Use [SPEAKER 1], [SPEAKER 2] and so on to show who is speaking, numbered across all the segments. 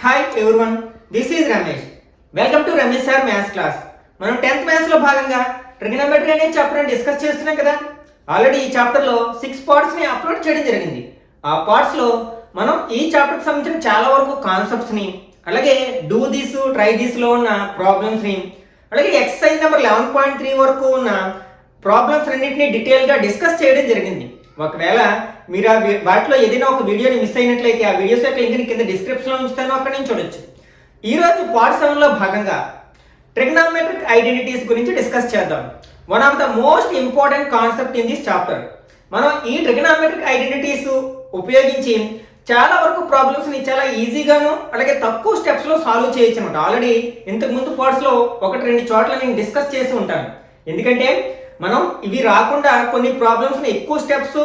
[SPEAKER 1] Hi everyone, this is Ramesh. Welcome to Ramesh sir maths class. మనం 10th maths లో భాగంగా trigonometry అనే చాప్టర్ డిస్కస్ చేస్తున్నాం కదా. ఆల్రెడీ ఈ చాప్టర్ లో 6 పార్ట్స్ ని అప్లోడ్ చేయడం జరిగింది. ఆ పార్ట్స్ లో మనం ఈ చాప్టర్ కి సంబంధించిన చాలా వరకు కాన్సెప్ట్స్ ని, అలాగే డూ దిస్ ట్రై దిస్ లో ఉన్న ప్రాబ్లమ్స్ ని, అలాగే ఎక్సర్సైజ్ నెంబర్ 11.3 వరకు ఉన్న ప్రాబ్లమ్స్ అన్నింటినీ డీటెయిల్ గా డిస్కస్ చేయడం జరిగింది. ఒకవేళ మీరు వాటిలో ఏదైనా ఒక వీడియోని మిస్ అయినట్లయితే ఆ వీడియోస్ యొక్క లింక్ కింద డిస్క్రిప్షన్ లో ఉంచుతాను, అక్కడ నుంచి చూడొచ్చు. ఈ రోజు పార్ట్ 7 లో భాగంగా ట్రిగ్నోమెట్రిక్ ఐడెంటిటీస్ గురించి డిస్కస్ చేద్దాం. One of the most important concept in this chapter. మనం ఈ ట్రిగ్నోమెట్రిక్ ఐడెంటిటీస్ ఉపయోగించి చాలా వరకు ప్రాబ్లమ్స్ ని చాలా ఈజీగాను అలాగే తక్కువ స్టెప్స్ లో సాల్వ్ చేయొచ్చు అనమాట. ఆల్రెడీ ఇంతకు ముందు పార్ట్స్ లో 1-2 చోట్ల నేను డిస్కస్ చేసి ఉంటాను. ఎందుకంటే మనం ఇవి రాకుండా కొన్ని ప్రాబ్లమ్స్ ని ఎక్కువ స్టెప్స్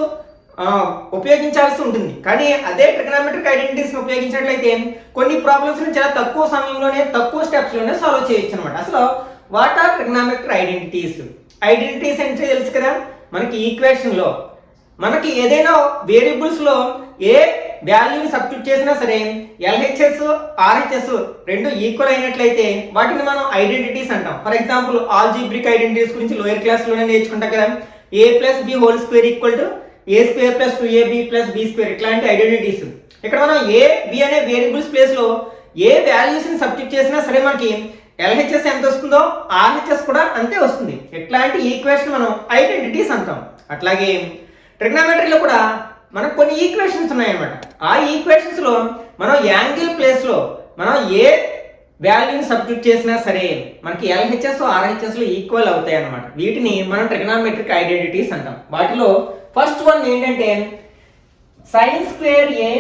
[SPEAKER 1] ఉపయోగించాల్సి ఉంటుంది. కానీ అదే ట్రిగ్నోమెట్రిక్ ఐడెంటిటీస్ ఉపయోగించినట్లయితే కొన్ని ప్రాబ్లమ్స్ ని చాలా తక్కువ సమయంలోనే తక్కువ స్టెప్స్ లోనే సాల్వ్ చేయొచ్చు అనమాట. అసలు what are trigonometric identities? Identities అంటే తెలుసు కదా, మనకి ఈక్వేషన్ లో మనకి ఏదైనా వేరియబుల్స్ లో ఏ వాల్యూని సబ్స్టిట్యూట్ చేసినా సరే LHS RHS రెండు ఈక్వల్ అయినట్లయితే వాటిని మనం ఐడెంటిటీస్ అంటాం. ఫర్ ఎగ్జాంపుల్ ఆల్జీబ్రిక్ ఐడెంటిటీస్ గురించి లోయర్ క్లాస్ లోనే నేర్చుకుంటాం కదా. a+b² = a² + 2ab + b², ఇట్లాంటి ఐడెంటిటీస్. ఇక్కడ మనం b అనే వేరియబుల్స్ ప్లేస్ లో ఏ వాల్యూస్ ని సబ్స్టిట్యూట్ చేసినా సరే మనకి LHS ఎంత వస్తుందో RHS కూడా అంతే వస్తుంది. ఇట్లాంటి ఈక్వేషన్ మనం ఐడెంటిటీస్ అంటాం. అట్లాగే ట్రిగ్నోమెట్రీలో కూడా మనకు కొన్ని ఈక్వేషన్స్ ఉన్నాయన్నమాట. ఆ ఈక్వేషన్స్ లో మనం యాంగిల్ ప్లేస్ లో మనం ఏ వాల్యూని సబ్స్టిట్యూట్ చేసినా సరే మనకి LHS RHS లో ఈక్వల్ అవుతాయి అన్నమాట. వీటిని మనం ట్రిగ్నోమెట్రిక్ ఐడెంటిటీస్ అంటాం. వాటిలో ఫస్ట్ వన్ ఏంటంటే sin² a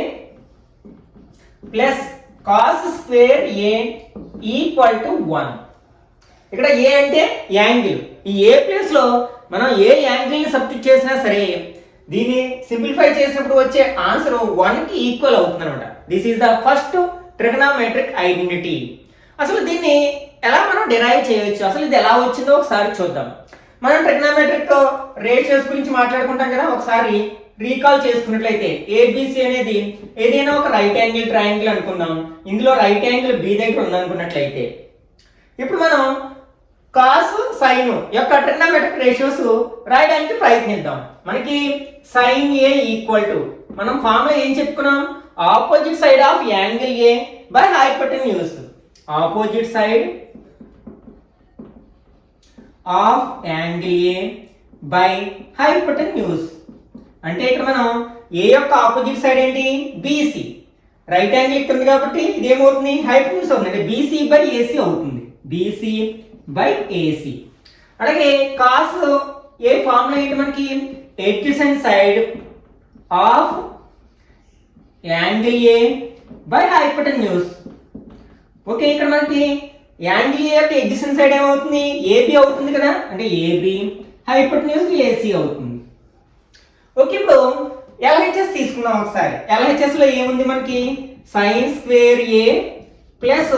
[SPEAKER 1] plus cos² a = 1. ఇక్కడ ఏ అంటే యాంగిల్. ఈ ఏ ప్లేస్ లో మనం ఏ యాంగిల్ ని సబ్స్టిట్యూట్ చేసినా సరే దీన్ని సింప్లిఫై చేసినప్పుడు వచ్చే ఆన్సర్ 1 కి ఈక్వల్ అవుతుంది అనమాట. This is the first trigonometric identity. అసలు దీన్ని ఎలా మనం డిరైవ్ చేయవచ్చు, అసలు ఇది ఎలా వచ్చిందో ఒకసారి చూద్దాం. మనం ట్రిగ్నోమెట్రిక్ రేషియోస్ గురించి మాట్లాడుకుంటాం కదా. ఒకసారి రీకాల్ చేసుకున్నట్లయితే ABC అనేది ఏదైనా ఒక రైట్ యాంగిల్ ట్రయాంగిల్ అనుకుందాం. ఇందులో రైట్ యాంగిల్ B దగ్గర ఉందనుకున్నట్లయితే ఇప్పుడు మనం కాస్ సైన్ యొక్క ట్రిగ్నోమెట్రిక్ రేషియోస్ రాయడానికి ప్రయత్నిద్దాం. మనకి sin A = మనం ఫార్ములా ఏం చెప్పుకున్నాం, opposite side of angle A by hypotenuse. Opposite side of angle A by hypotenuse. అంటే ఇక్కడ మనం A యొక్క ఆపోజిట్ సైడ్ ఏంటి, BC. రైట్ యాంగిల్ ఇక్కడ ఉంది కాబట్టి ఇది ఏమవుతుంది, హైపోటెన్యూస్ అవుతుంది. అంటే BC బై AC అవుతుంది. BC by AC. అలాగే కాస్ ఏ ఫార్ములా ఏంటి మనకి, adjacent side of angle A by hypotenuse. Okay, ఇక్కడ మనకి యాంగిల్ A యొక్క adjacent సైడ్ ఏమవుతుంది, AB అవుతుంది కదా. అంటే AB, హైపోటెన్యూస్ AC అవుతుంది. ఓకే, ఇప్పుడు LHS తీసుకుందాం ఒకసారి. LHS లో ఏముంది మనకి, sin² A plus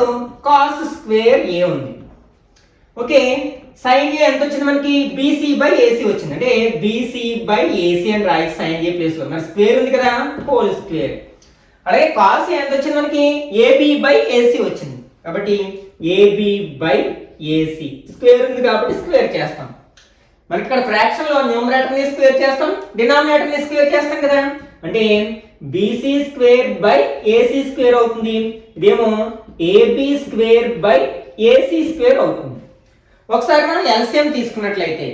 [SPEAKER 1] cos² A ఉంది. ఓకే, sin A ఎంత వచ్చింది మనకి, BC బై AC వచ్చింది. అంటే BC బై AC అని రాయి sin A ప్లేస్ లో. మరి స్క్వేర్ ఉంది కదా, హోల్ స్క్వేర్. అలాగే cos A ఎంత వచ్చింది మనకి, AB బై AC వచ్చింది. కాబట్టి AB బై AC. స్క్వేర్ ఉంది కాబట్టి స్క్వేర్ చేస్తాం. మనకి ఇక్కడ ఫ్రాక్షన్ లో న్యూమరేటర్ ని స్క్వేర్ చేస్తాం, డినామినేటర్ ని స్క్వేర్ చేస్తాం కదా. అంటే BC² బై AC² అవుతుంది. ఇదేమో AB² బై AC² అవుతుంది. ఒకసారి మనం LCM తీసుకున్నట్లయితే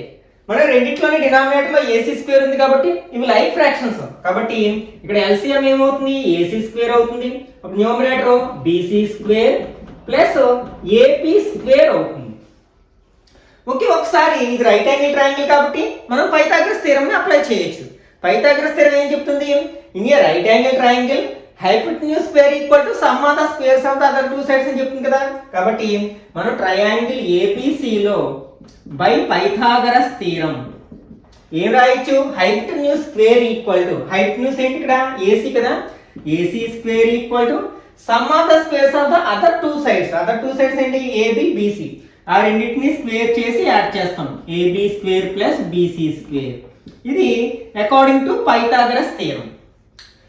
[SPEAKER 1] మనం రెండిట్లోనే డినామినేటర్ లో AC² ఉంది కాబట్టి ఇవి లైక్ ఫ్రాక్షన్స్. కాబట్టి ఇక్కడ LCM ఏమవుతుంది, AC² అవుతుంది. న్యూమరేటర్ BC² ప్లస్ AB² అవుతుంది. ఓకే, ఒకసారి ఇది రైట్ యాంగిల్ ట్రయాంగిల్ కాబట్టి మనం పైథాగరస్ థియరం ని అప్లై చేయొచ్చు. పైథాగరస్ థియరం ఏం చెప్తుంది, in a right angle triangle hypotenuse square = some of the squares of the other two sides అని చెప్తుంది కదా. కాబట్టి మనం ట్రయాంగిల్ ABC లో బై పైథాగరస్ థియరం ఏం రాయొచ్చు, హైపోటెన్యూస్ స్క్వేర్ = హైపోటెన్యూస్ ఏంటి ఇక్కడ AC కదా, AC² = some of the squares of the other two sides. Other two sides ఏంటి, AB BC. ఆ రెండింటిని స్క్వేర్ చేసి యాడ్ చేస్తాం, AB² ప్లస్ BC². ఇది according to Pythagoras theorem.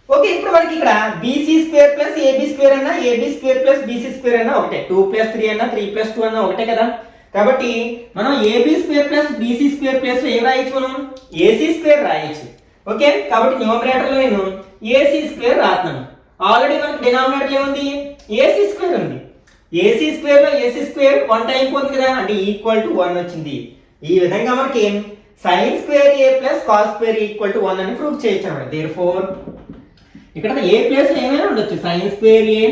[SPEAKER 1] Okay, ఇప్పుడు మనకి ఇక్కడ BC square plus AB square అన్నా AB square plus BC square అన్నా ఒకటే, 2+3 అన్నా 3+2 అన్నా ఒకటే కదా. కాబట్టి మనం AB square plus BC square plus ఏం రాయొచ్చు, మనం ఏసీ స్క్వేర్ రాయొచ్చు. ఓకే, కాబట్టి న్యూమరేటర్ లో నేను ఏసీ స్క్వేర్ రాస్తున్నాను. ఆల్రెడీ మనకి డినామినేటర్ ఏముంది, ఏసీ స్క్వేర్ ఉంది. ఏసీ స్క్వేర్ లో ఏసీ స్క్వేర్ 1 టైం పోతుంది కదా, అంటే ఈక్వల్ టు 1 వచ్చింది. ఈ విధంగా మనకి sign square A plus cos square equal to 1 అని ప్రూవ్ చేయొచ్చు అన్నమాట. దేర్ఫోర్ ఇక్కడ ఏ ప్లస్ ఏమైనా ఉండొచ్చు, sign square A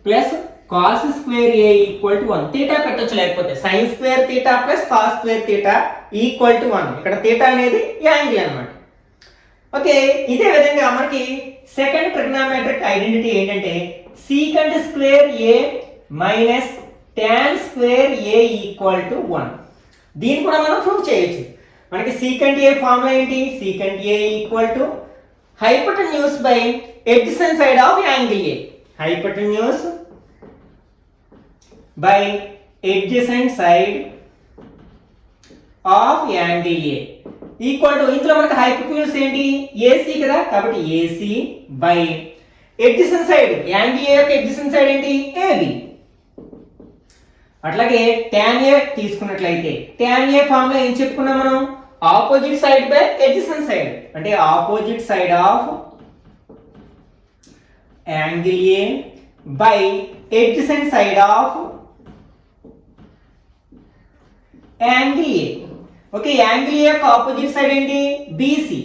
[SPEAKER 1] plus cos square A equal to 1. Theta పెట్టొచ్చు, లేకపోతే sine square theta plus cos square theta equal to 1. ఇక్కడ తీటా అనేది యాంగిల్ అన్నమాట. ఓకే, ఇదే విధంగా మనకి సెకండ్ ట్రిగ్నోమెట్రిక్ ఐడెంటిటీ ఏంటంటే secant square A minus tan square A equal to 1. దీన్ని కూడా మనం ప్రూవ్ చేయొచ్చు. మనకి సీకంట్ ఏ ఫార్ములా ఏంటి, secant A equal to hypotenuse by adjacent side of angle A. Hypotenuse by adjacent side of angle A equal to, ఇందులో మనకి hypotenuse ఏంటి, AC కదా, కాబట్టి AC by adjacent side, angle A యొక్క adjacent side ఏంటి, AB. అట్లాగే tan ఏ తీసుకున్నట్లయితే tan A formula ఏం చెప్పుకున్నాం మనం, opposite side by adjacent side, అంటే opposite side of angle A by adjacent side of angle A. Okay, angle A యొక్క opposite side ఏంటి, బీసీ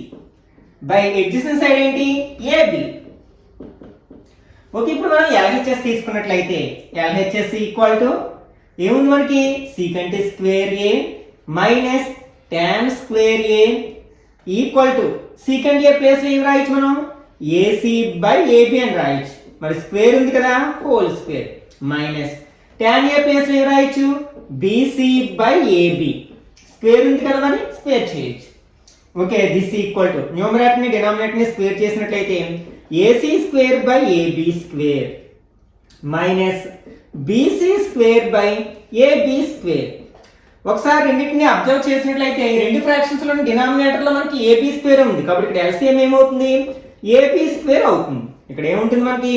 [SPEAKER 1] బై ఎడ్జసెంట్ సైడ్ ఏంటి, ఏబి. ఓకే, ఇప్పుడు మనం LHS తీసుకున్నట్లయితే LHS ఈక్వల్ టు ఏముంది మనకి, secant square A minus tan square A equal to secant A place ఏం రాయొచ్చు మనం, ఏసీ బై ఏబి అని రాయొచ్చు. మరి స్క్వేర్ ఉంది కదా, హోల్ స్క్వేర్ మైనస్ టాన్ ఏ ప్లేస్ ఏం రాయొచ్చు, బీసీ బై ఏబి. స్క్వేర్ ఉంది కదా, మరి స్క్వేర్ చేయొచ్చు. Okay, this equal to numerator ని డినామినేటర్ ని స్క్వేర్ చేసినట్లయితే AC square by AB square minus BC square by AB square. ఒకసారి రెండింటిని అబ్జర్వ్ చేసినట్లయితే ఈ రెండు ఫ్రాక్షన్స్ లో డినామినేటర్ లో మనకి ఏబి స్క్వేర్ ఉంది, కాబట్టి ఇక్కడ ఎల్సిఎం ఏమవుతుంది, ఏబి స్క్వేర్ అవుతుంది. ఇక్కడ ఏముంటుంది మనకి,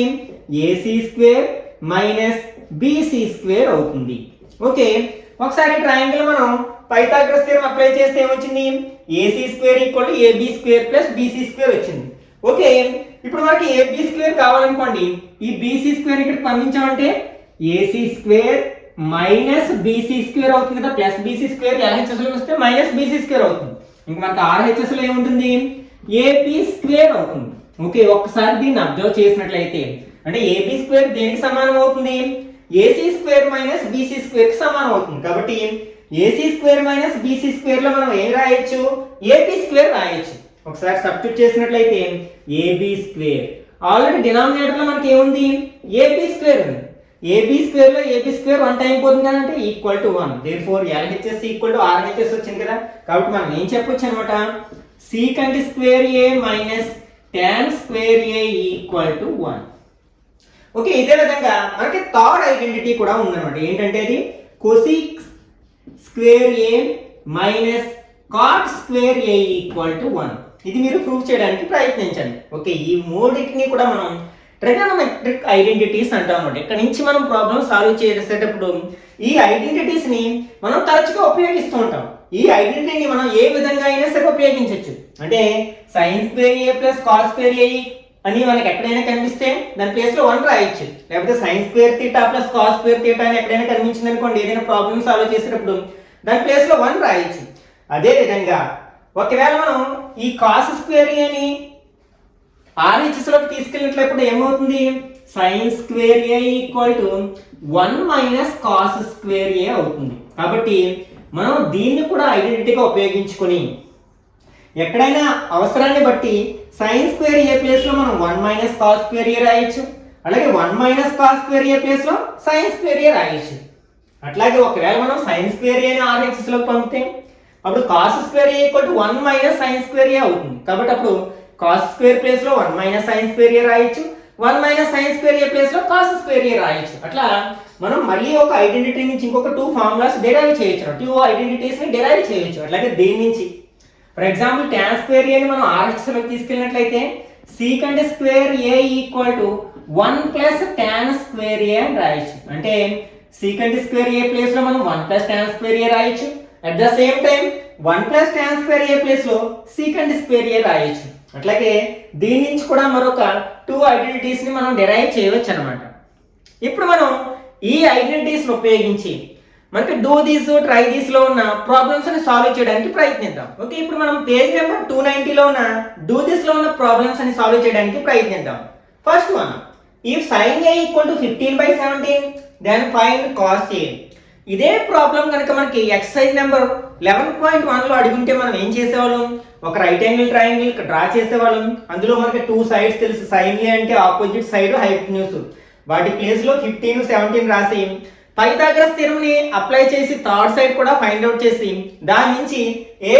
[SPEAKER 1] AC square minus BC square అవుతుంది. ఓకే, ఒకసారి ట్రయాంగిల్ మనం పైథాగరస్ థియరం అప్లై చేస్తే ఏమొచ్చింది, AC square equal to AB square plus BC square వచ్చింది. ఓకే, ఇప్పుడు మనకి ఏబి స్క్వేర్ కావాలనుకోండి, ఈ బీసీ స్క్వేర్ ఇక్కడ పంపించామంటే AC square minus BC square అవుతుంది కదా, ప్లస్ బీసీ స్క్వేర్ ఎల్హెచ్ఎస్ లో వస్తే మైనస్ బీసీ స్క్వేర్ అవుతుంది. ఇంకా మనకి ఆర్హెచ్ఎస్ లో ఏముంటుంది, ఏబి స్క్వేర్ అవుతుంది. ఓకే, ఒక్కసారి దీన్ని అబ్జర్వ్ చేసినట్లయితే అంటే ఏబి స్క్వేర్ దేనికి సమానం అవుతుంది, AC square minus BC square కి సమానం అవుతుంది. కాబట్టి AC square minus BC square లో మనం ఏం రాయొచ్చు, ఏబి స్క్వేర్ రాయొచ్చు. ఒకసారి సబ్స్టిట్యూట్ చేసినట్లయితే ఏబి స్క్వేర్, ఆల్రెడీ డినామినేటర్ లో మనకి ఏముంది, ఏబి స్క్వేర్ ఉంది. ఏబి స్క్వేర్ లో ఏబి స్క్వేర్ 1 టైం పోతుంది కదా, అంటే equal to 1. Therefore LHS equal to RHS వచ్చింది కదా. కాబట్టి మనం ఏం చెప్పొచ్చు అనమాట, secant square A minus tan square A equal to 1. Okay, ఇదే విధంగా మనకి థర్డ్ ఐడెంటిటీ కూడా ఉందన్నమాట. ఏంటంటే అది cosec square A minus cot square A equal to 1. ఇది మీరు ప్రూవ్ చేయడానికి ప్రయత్నించండి. ఓకే, ఈ మూడింటిని కూడా మనం ట్రిగోనోమెట్రిక్ ఐడెంటిటీస్ అంటాం అన్నమాట. ఇక్కడ నుంచి మనం ప్రాబ్లమ్ సాల్వ్ చేసేటప్పుడు ఈ ఐడెంటిటీస్ ని మనం తరచుగా ఉపయోగిస్తూ ఉంటాం. ఈ ఐడెంటిటీని మనం ఏ విధంగా అయినా సరే ఉపయోగించవచ్చు. అంటే sine square A plus cos square ఏ అని మనకి ఎక్కడైనా కనిపిస్తే దాని ప్లేస్ లో 1 రాయొచ్చు. లేకపోతే sine square theta plus cos square theta అని ఎక్కడైనా కనిపించింది అనుకోండి, ఏదైనా ప్రాబ్లమ్ సాల్వ్ చేసేటప్పుడు దాని ప్లేస్ లో 1 రాయొచ్చు. అదే విధంగా ఒకవేళ మనం ఈ కాస్ స్క్వేర్ అని RHS లోకి తీసుకెళ్ళినట్లయితే ఏమవుతుంది, sine square A equal to 1 minus cos square A అవుతుంది. కాబట్టి మనం దీన్ని కూడా ఐడెంటిటీగా ఉపయోగించుకొని ఎక్కడైనా అవసరాన్ని బట్టి సైన్ స్క్వేర్ ఏ ప్లేస్ లో మనం 1 మైనస్ కాస్ స్క్వేర్ ఏ రాయొచ్చు, అలాగే 1 మైనస్ కాస్ స్క్వేర్ ఏ ప్లేస్ లో సైన్ స్క్వేర్ ఏ రాయొచ్చు. అట్లాగే ఒకవేళ మనం సైన్ స్క్వేర్ ఏని RHS లోకి పంపితే అప్పుడు cos square A equal to 1 minus sine square A అవుతుంది. కాబట్టి అప్పుడు కాస్ స్క్వేర్ ప్లేస్ లో 1 మైనస్ సైన్ స్క్వేర్ ఏ రాయొచ్చు, 1 మైనస్ సైన్ స్క్వేర్ ఏ ప్లేస్ లో కాస్ స్క్వేర్ ఏ రాయొచ్చు. అట్లా మనం మళ్ళీ ఒక ఐడెంటిటీ నుంచి ఇంకొక 2 ఫార్ములాస్ డిరైవ్ చేయొచ్చు, 2 ఐడెంటిటీస్ ని డిరైవ్ చేయొచ్చు. అట్లాగే దేని నుంచి for example tan square A ని మనం RHS లోకి తీసుకెళ్ళినట్లయితే secant square A equal to 1 plus tan square ఏ అని రాయొచ్చు. అంటే సీకండ్ స్క్వేర్ ఏ ప్లేస్ లో మనం 1 ప్లస్ tan స్క్వేర్ ఏ రాయొచ్చు. At the same time 1 plus tan square A place లో సీకండ్ స్క్వేర్ ఏ రాయొచ్చు. అట్లాగే దీని నుంచి కూడా మరొక 2 ఐడెంటిటీస్ ని మనం డిరైవ్ చేయవచ్చు అన్నమాట. ఇప్పుడు మనం ఈ ఐడెంటిటీస్ ఉపయోగించి మనకి డూ దిస్ ట్రై దిస్ లో ఉన్న ప్రాబ్లమ్స్ ని సాల్వ్ చేయడానికి ప్రయత్నిద్దాం. ఓకే, ఇప్పుడు మనం పేజ్ నెంబర్ 290 లో ఉన్న డూ దిస్ లో ఉన్న ప్రాబ్లమ్స్ ని సాల్వ్ చేయడానికి ప్రయత్నిద్దాం. First one, if sin a equal to 15/17 then find cos a. ఇదే ప్రాబ్లం కనుక మనకి ఎక్సర్సైజ్ నెంబర్ 11.1 లో అడుగుంటే మనం ఏం చేసేవాళ్ళం, ఒక రైట్ యాంగిల్ ట్రయాంగిల్ డ్రా చేసేవాళ్ళం. అందులో మనకి 2 సైడ్స్ తెలుసు. sin a అంటే ఆపోజిట్ సైడ్ హైపోటెన్యూస్, వాటి ప్లేస్ లో 15 17 రాసి పైథాగరస్ థియరమ్ ని అప్లై చేసి థర్డ్ సైడ్ కూడా ఫైండ్ అవుట్ చేసి దాని నుంచి ఏ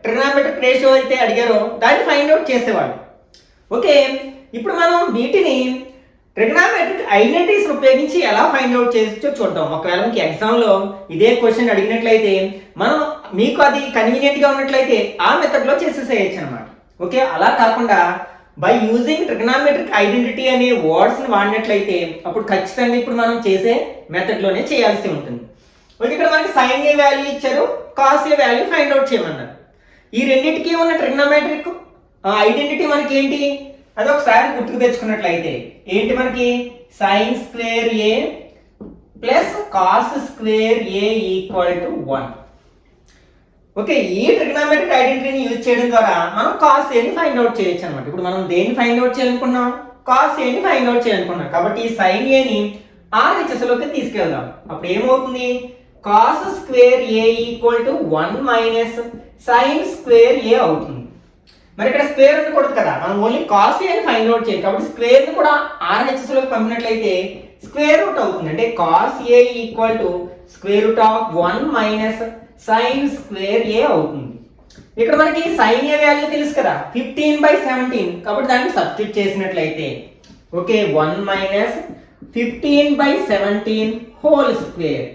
[SPEAKER 1] ట్రిగ్నామెట్రిక్ రేషియో అయితే అడిగారో దాన్ని ఫైండ్ అవుట్ చేసేవాళ్ళు. ఓకే, ఇప్పుడు మనం వీటిని ట్రిగ్నామెట్రిక్ ఐడెంటిటీస్ ఉపయోగించి ఎలా ఫైండ్ అవుట్ చేయొచ్చో చూద్దాం. ఒకవేళ మీకు ఎగ్జామ్ లో ఇదే క్వశ్చన్ అడిగినట్లయితే మనం మీకు అది కన్వీనియంట్ గా ఉన్నట్లయితే ఆ మెథడ్ లో చేసేసేయచ్చు అనమాట. ఓకే, అలా కాకుండా బై యూజింగ్ ట్రిగ్నామెట్రిక్ ఐడెంటిటీ అనే వర్డ్స్ ని వాడినట్లయితే అప్పుడు ఖచ్చితంగా ఇప్పుడు మనం చేసే మెథడ్ లోనే చేయాల్సి ఉంటుంది. ఓకే, ఇక్కడ మనకి sin a వాల్యూ ఇచ్చారు, cos a value find out చేయమన్నారు. ఈ రెండింటికి ఉన్న ట్రిగ్నామెట్రిక్ ఐడెంటిటీ మనకి ఏంటి, అది ఒకసారి గుర్తుకు తెచ్చుకున్నట్లయితే ఏంటి మనకి sin square a plus cos square a equal to 1. Okay, ఈ ట్రిగ్నామెట్రిక్ ఐడెంటిటీని యూజ్ చేయడం ద్వారా మనం cos a ని ఫైండ్ అవుట్ చేయొచ్చు అనమాట. ఇప్పుడు మనం దేన్ని ఫైండ్ అవుట్ చేయాలనుకున్నాం, cos a ని ఫైండ్ అవుట్ చేయాలనుకున్నాం. కాబట్టి ఈ sin a ని RHS లోకి తీసుకెళ్దాం. అప్పుడు ఏమవుతుంది, cos square a equal to 1 minus sin square a అవుతుంది. మరి ఇక్కడ స్క్వేర్ ఉండకూడదు కదా, మనం ఓన్లీ cos a ని ఫైండ్ అవుట్ చేయాలి. కాబట్టి స్క్వేర్ ని కూడా RHS లోకి పంపినట్లయితే స్క్వేర్ రూట్ అవుతుంది. అంటే cos a equal to square root of 1 minus sin square a అవుతుంది. ఇక్కడ మనకి sin a వాల్యూ తెలుసు కదా 15/17, కాబట్టి దాన్ని సబ్స్టిట్యూట్ చేసినట్లయితే okay 1 minus 15/17 whole square.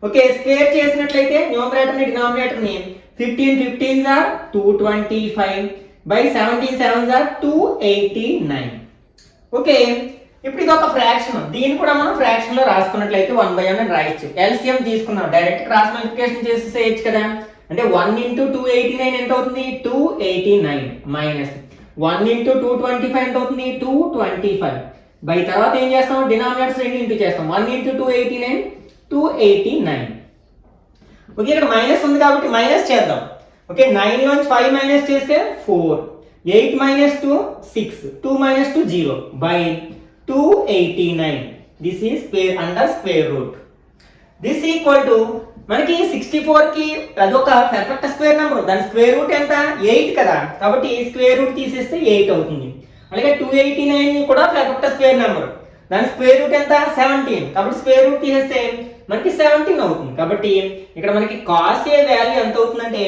[SPEAKER 1] Okay, square చేసినట్లయితే న్యూమరేటర్ ని డినామినేటర్ ని 15 15s are 225 by 17 7s are 289. Okay, ఇప్పుడు ఇది ఒక ఫ్రాక్షన్, దీన్ని కూడా మనం ఫ్రాక్షన్ లో రాసుకున్నట్లయితే 1/n అని రాయొచ్చు. ఎల్సిఎం తీసుకున్నాం, డైరెక్ట్ క్రాస్ మల్టిప్లికేషన్ చేసేయచ్చు కదా. అంటే 1 into 289 ఎంత అవుతుంది, 289 మైనస్ 1 into 225 ఎంత అవుతుంది, 225 బై తర్వాత ఏం చేస్తాం, డినామినేటర్స్ రెండు ఇంటూ చేస్తాం. 1 into 289 289. ఓకే, ఇక్కడ మైనస్ ఉంది కాబట్టి మైనస్ చేద్దాం. ఓకే, 9 నుంచి 5 మైనస్ చేస్తే 4, 8 minus 2 6, 2 minus 2 0 by 289. This is square under square root. This equal to మనకి 64 కి అదొక పర్ఫెక్ట్ స్క్వేర్ నెంబర్, దాని స్క్వేర్ రూట్ ఎంత 8 కదా, కాబట్టి స్క్వేర్ రూట్ తీసేస్తే 8 అవుతుంది. అలాగే 289 కూడా పర్ఫెక్ట్ స్క్వేర్ నెంబర్, దాని స్క్వేర్ రూట్ ఎంత 17, కాబట్టి స్క్వేర్ రూట్ తీసేస్తే మనకి 17 అవుతుంది. కాబట్టి ఇక్కడ మనకి cos a వాల్యూ ఎంత అవుతుందంటే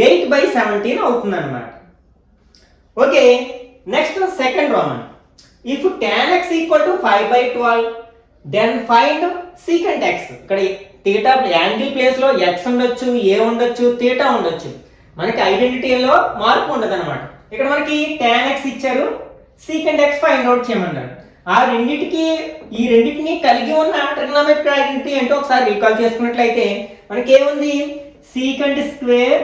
[SPEAKER 1] 8/17 అవుతుంది అన్నమాట. Okay, next second Roman, if tan x equal to 5/12 then find secant x. ఇక్కడ థీటా యాంగిల్ ప్లేస్ లో x ఉండొచ్చు, a ఉండొచ్చు, థీటా ఉండొచ్చు, మనకి ఐడెంటిటీలో మార్పు ఉండదు అనమాట. ఇక్కడ మనకి tan x ఇచ్చారు, secant x ఫైండ్ అవుట్ చేయమన్నారు. ఆ ఈ రెండింటిని కలిగి ఉన్న ట్రిగ్నామెట్రిక్ ఐడెంటిటీ ఏంటో ఒకసారి రీకాల్ చేసుకున్నట్లయితే మనకి ఏముంది, secant స్క్వేర్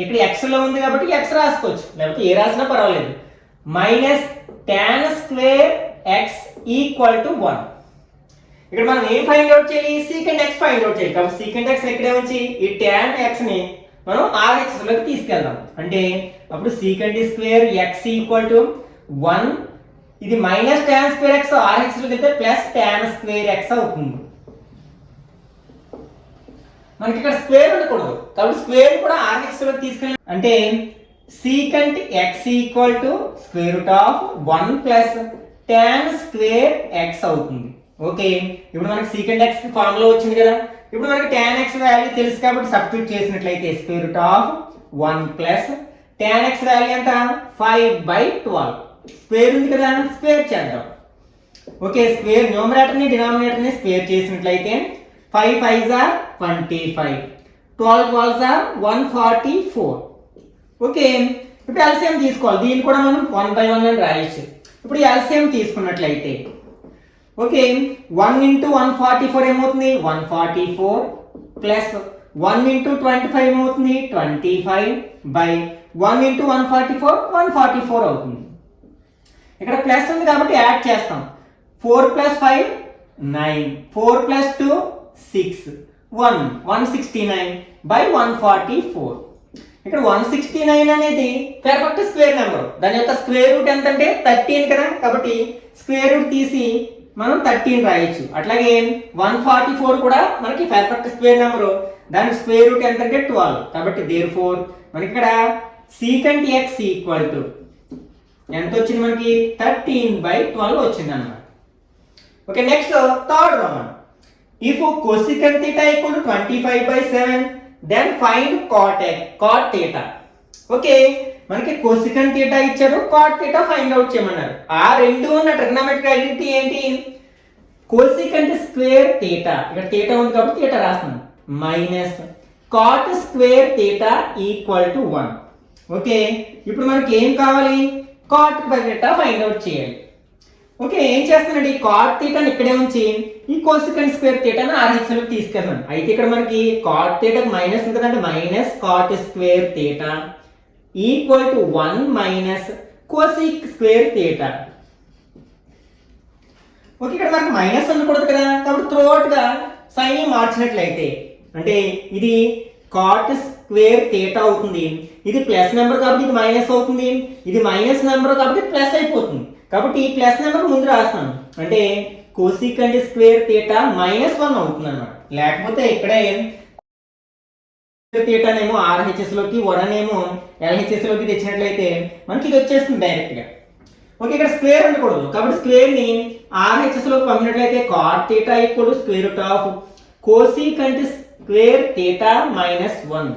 [SPEAKER 1] ఇక్కడ x లో ఉంది కాబట్టి x రాసుకోవచ్చు, లేకపోతే ఏ రాసినా పర్వాలేదు, minus tan square x equal to 1. ఇక్కడ మనం ఏం ఫైండ్ అవుట్ చేయాలి, secant x ఫైండ్ అవుట్ చేయాలి. కాబట్టి secant x ఇక్కడే ఉంచి ఈ tan x ని మనం RHS లోకి తీసుకెళ్దాం. అంటే అప్పుడు secant square x equal to 1, ఇది minus tan square x RHS లోకి వెళ్తే ప్లస్ tan స్క్వేర్ x అవుతుంది. మనకి ఇక్కడ స్క్వేర్ ఉండకూడదు కాబట్టి స్క్వేర్ కూడా RHS లోకి తీసుకెళ్ళి, అంటే secant x equal to square root of 1 plus tan square x అవుతుంది. ఓకే, ఇప్పుడు మనకి secant x ఫార్ములా వచ్చింది కదా. ఇప్పుడు మనకి tan x వాల్యూ తెలుసు కాబట్టి సబ్స్టిట్యూట్ చేసినట్లయితే square root of 1 plus tan x value ఎంత 5/12. స్క్వేర్ ఉంది కదా, స్క్వేర్ చేద్దాం. ఓకే, స్క్వేర్ న్యూమరేటర్ ని డినామినేటర్ ని స్క్వేర్ చేసినట్లయితే 5 5s are 25, 12 12s are 144. Okay, ఇప్పుడు ఎల్సిఎం తీసుకోవాలి, దీన్ని కూడా మనం 1/1 అని రాయొచ్చు. ఇప్పుడు ఎల్సిఎం తీసుకున్నట్లయితే ఓకే 1 × 144 ఏమవుతుంది 144 ప్లస్ 1 × 25 ఏమవుతుంది 25 బై 1 × 144 144 అవుతుంది. ఇక్కడ ప్లస్ ఉంది కాబట్టి యాడ్ చేస్తాం. 4 + 5 9 4 + 2 6 1 169 బై 144. ఇక్కడ 169 అనేది పర్ఫెక్ట్ స్క్వేర్ నెంబర్, దాని యొక్క స్క్వేర్ రూట్ ఎంత అంటే 13 కదా, కాబట్టి స్క్వేర్ రూట్ తీసి మనం 13 రాయొచ్చు. అట్లాగే 144 కూడా మనకి పర్ఫెక్ట్ స్క్వేర్ నెంబర్, దాని స్క్వేర్ రూట్ ఎంత అంటే 12, కాబట్టి therefore మనకి ఇక్కడ secant x ఈక్వల్ టు ఎంత వచ్చింది మనకి 13/12 వచ్చింది అన్నమాట. Okay next third Roman. If cosecant theta equal to 25/7 then find cot theta. Okay మనకి cosecant theta ఇచ్చారు, cot theta ఫైండ్ అవుట్ చేయమన్నారు. ఆ రెండు ఉన్న ట్రిగ్నోమెట్రిక్ ఐడెంటిటీ ఏంటి cosecant స్క్వేర్ theta, ఇక్కడ theta ఉంది కాబట్టి theta రాస్తున్నాను, minus cot square theta equal to 1. Okay ఇప్పుడు మనకి ఏం కావాలి cot theta ఫైండ్ అవుట్ చేయాలి. ఓకే ఏం చేస్తానండి cot theta ని ఇక్కడే ఉంచి ఈ cosecant స్క్వేర్ theta ని RHS లోకి తీసుకెళ్తాను. అయితే ఇక్కడ మనకి cot theta కి మైనస్ ఉంది కదండి, minus cot square theta equal to 1 minus cosec square theta. Okay ఇక్కడ మనకి మైనస్ ఉండకూడదు కదా, కాబట్టి త్రూఅవుట్ గా సైన్ మార్చినట్లయితే అంటే ఇది cot స్క్వేర్ theta అవుతుంది, ఇది ప్లస్ నెంబర్ కాబట్టి ఇది మైనస్ అవుతుంది, ఇది మైనస్ నెంబర్ కాబట్టి ప్లస్ అయిపోతుంది, కాబట్టి ఈ ప్లస్ నెంబర్ ముందు రాస్తాను, అంటే cosecant స్క్వేర్ theta -1 అవుతుంది అన్నమాట. లేకపోతే ఇక్కడే theta నేమో RHS లోకి 1 నేమో LHS లోకి తెచ్చినట్లయితే మనకి ఇది వచ్చేస్తుంది డైరెక్ట్ గా. ఓకే ఇక్కడ స్క్వేర్ ఉండకూడదు, కాబట్టి స్క్వేర్ ని RHS లోకి పంపినట్లయితే cot theta equal to square root of cosecant square theta -1.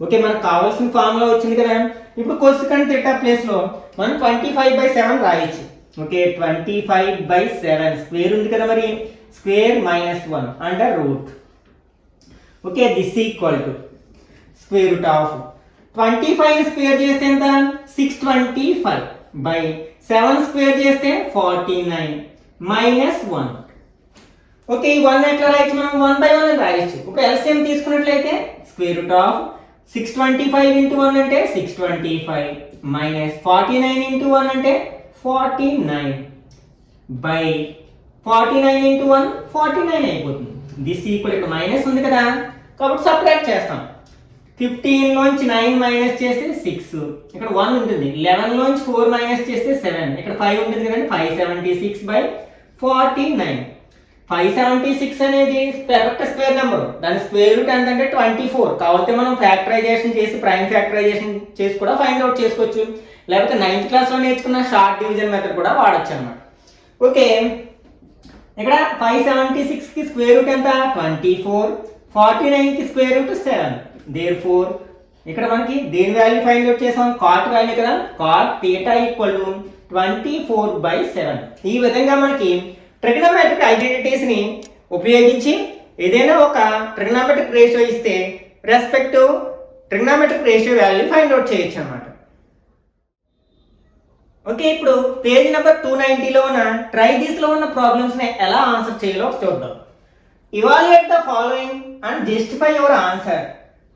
[SPEAKER 1] Okay మనకు కావాల్సిన ఫార్ములా వచ్చింది కదా. ఇప్పుడు cosecant theta ప్లేస్ లో మనం 25/7 రాయొచ్చు. ఓకే 25/7 స్క్వేర్ ఉంది కదా, మరి square -1 under root. Okay this equal to square root of 25 square చేస్తే ఎంత 625 బై 7 స్క్వేర్ చేస్తే 49 -1. ఓకే ఈ 1 ఎట్లా రాయొచ్చు మనం 1/1 అని రాయొచ్చు. ఇప్పుడు ఎల్సిఎం తీసుకున్నట్లయితే స్క్వేర్ రూట్ ఆఫ్ 625 × 1 అంటే 625 మైనస్ 49 × 1 అంటే 49 బై 49 × 1 49 అయిపోతుంది. దిస్ ఈక్వల్ ఇక్కడ మైనస్ ఉంది కదా, కాబట్టి సబ్ట్రాక్ట్ చేస్తాం. 15 లోంచి 9 మైనస్ చేస్తే 6, ఇక్కడ 1 ఉంటుంది. 11 లోంచి 4 మైనస్ చేస్తే 7, ఇక్కడ 5 ఉంటుంది కదండి, 576/49. 576 అనేది పర్ఫెక్ట్ స్క్వేర్ నెంబర్, దాని స్క్వేర్ రూట్ ఎంత అంటే 24. కాబట్టి మనం ఫ్యాక్టరైజేషన్ చేసి ప్రైమ్ ఫ్యాక్టరైజేషన్ చేసి కూడా ఫైండ్ అవుట్ చేసుకోవచ్చు, లేకపోతే 9th క్లాస్ లో నేర్చుకున్న షార్ట్ డివిజన్ మెథడ్ కూడా వాడచ్చు అన్నమాట. ఓకే ఇక్కడ 576 కి స్క్వేర్ రూట్ ఎంత 24, 49 కి స్క్వేర్ రూట్ 7. therefore ఇక్కడ మనకి దేని వాల్యూ ఫైండ్ అవుట్ చేసాం cot వాల్యూ కదా, cot theta ఈక్వల్ టు 24/7. ఈ విధంగా మనకి ట్రిగ్నోమెట్రిక్ ఐడెంటిటీస్ ని ఉపయోగించి ఏదైనా ఒక ట్రిగ్నోమెట్రిక్ రేషియో ఇస్తే respective trigonometric ratio value find out చేయొచ్చు అన్నమాట. ఓకే ఇప్పుడు పేజ్ నెంబర్ 290 లో ఉన్న ట్రై దిస్ లో ఉన్న ప్రాబ్లమ్స్ ని ఎలా ఆన్సర్ చేయాలో చూద్దాం. Evaluate the following and justify your answer.